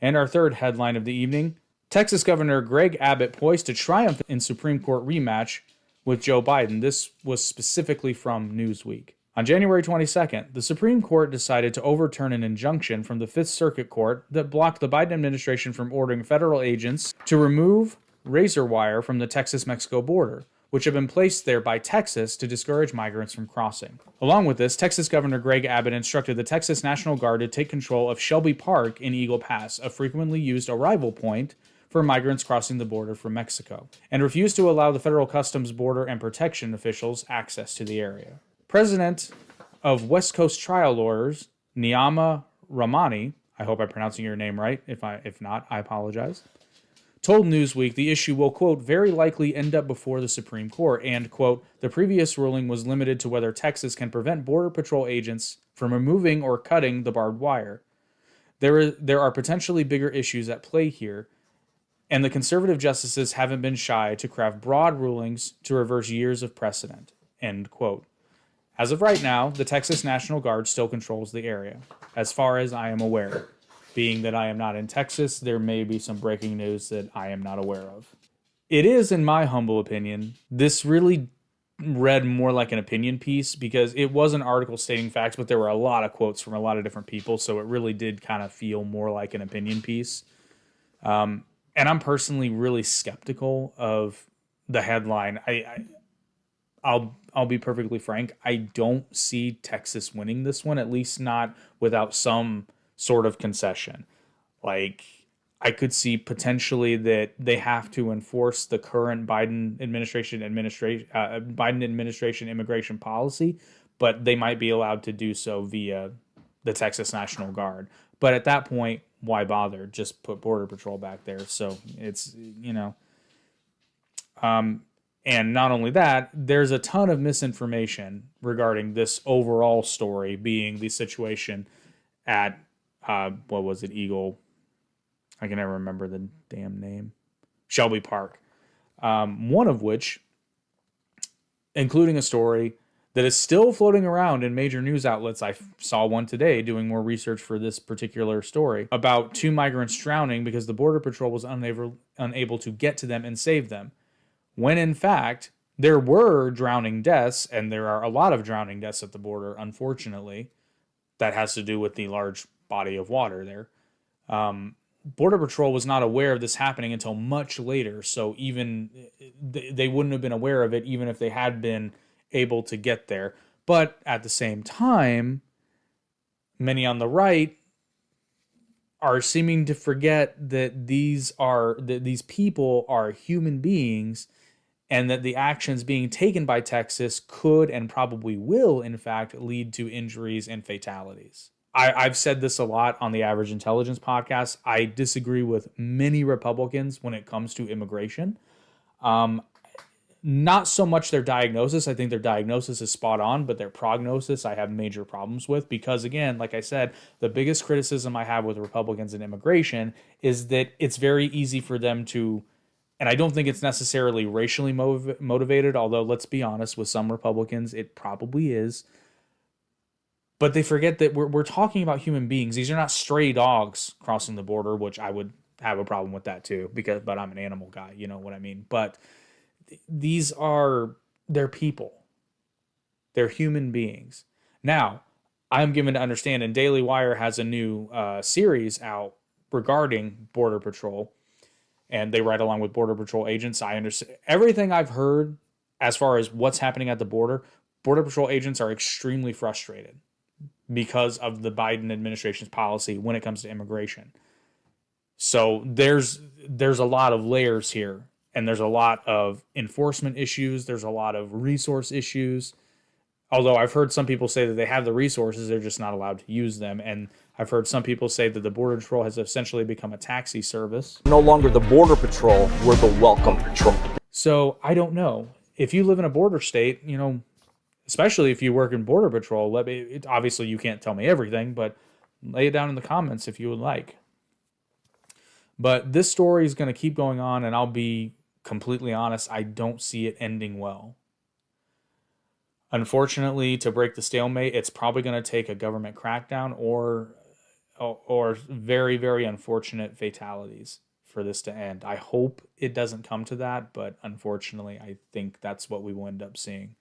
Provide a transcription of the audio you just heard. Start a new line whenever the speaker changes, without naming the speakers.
And our third headline of the evening, Texas Governor Greg Abbott poised to triumph in Supreme Court rematch with Joe Biden. This was specifically from Newsweek. On January 22nd, the Supreme Court decided to overturn an injunction from the Fifth Circuit Court that blocked the Biden administration from ordering federal agents to remove razor wire from the Texas-Mexico border, which had been placed there by Texas to discourage migrants from crossing. Along with this, Texas Governor Greg Abbott instructed the Texas National Guard to take control of Shelby Park in Eagle Pass, a frequently used arrival point for migrants crossing the border from Mexico, and refused to allow the Federal Customs, Border, and Protection officials access to the area. President of West Coast Trial Lawyers, Niyama Ramani, I hope I'm pronouncing your name right. If not, I apologize, told Newsweek the issue will, quote, very likely end up before the Supreme Court, and, quote, the previous ruling was limited to whether Texas can prevent Border Patrol agents from removing or cutting the barbed wire. There are potentially bigger issues at play here, and the conservative justices haven't been shy to craft broad rulings to reverse years of precedent, end quote. As of right now, the Texas National Guard still controls the area, as far as I am aware. Being that I am not in Texas, there may be some breaking news that I am not aware of. It is, in my humble opinion, this really read more like an opinion piece because it was an article stating facts, but there were a lot of quotes from a lot of different people, so it really did kind of feel more like an opinion piece. And I'm personally really skeptical of the headline. I'll be perfectly frank. I don't see Texas winning this one, at least not without some sort of concession. Like, I could see potentially that they have to enforce the current Biden administration immigration policy, but they might be allowed to do so via the Texas National Guard. But at that point, why bother? Just put Border Patrol back there. So it's, and not only that, there's a ton of misinformation regarding this overall story being the situation at, what was it, Eagle? I can never remember the damn name. Shelby Park. One of which, including a story that is still floating around in major news outlets. I saw one today doing more research for this particular story about 2 migrants drowning because the Border Patrol was unable to get to them and save them. When in fact, there were drowning deaths, and there are a lot of drowning deaths at the border, unfortunately. That has to do with the large body of water there. Border Patrol was not aware of this happening until much later, so even they wouldn't have been aware of it even if they had been able to get there. But at the same time, many on the right are seeming to forget that these people are human beings, and that the actions being taken by Texas could and probably will, in fact, lead to injuries and fatalities. I've said this a lot on the Average Intelligence podcast. I disagree with many Republicans when it comes to immigration. Not so much their diagnosis. I think their diagnosis is spot on, but their prognosis I have major problems with because, again, like I said, the biggest criticism I have with Republicans and immigration is that it's very easy for them to, and I don't think it's necessarily racially motivated, although let's be honest, with some Republicans, it probably is. But they forget that we're talking about human beings. These are not stray dogs crossing the border, which I would have a problem with that too, but I'm an animal guy, you know what I mean? But they're people. They're human beings. Now, I'm given to understand, and Daily Wire has a new series out regarding Border Patrol, and they write along with Border Patrol agents. I understand everything I've heard as far as what's happening at the border. Border Patrol agents are extremely frustrated because of the Biden administration's policy when it comes to immigration. So there's a lot of layers here, and there's a lot of enforcement issues. There's a lot of resource issues. Although I've heard some people say that they have the resources, they're just not allowed to use them. And I've heard some people say that the Border Patrol has essentially become a taxi service.
No longer the Border Patrol, we're the Welcome Patrol.
So I don't know. If you live in a border state, especially if you work in Border Patrol, obviously you can't tell me everything, but lay it down in the comments if you would like. But this story is going to keep going on, and I'll be completely honest, I don't see it ending well. Unfortunately, to break the stalemate, it's probably going to take a government crackdown or or very, very unfortunate fatalities for this to end. I hope it doesn't come to that, but unfortunately, I think that's what we will end up seeing.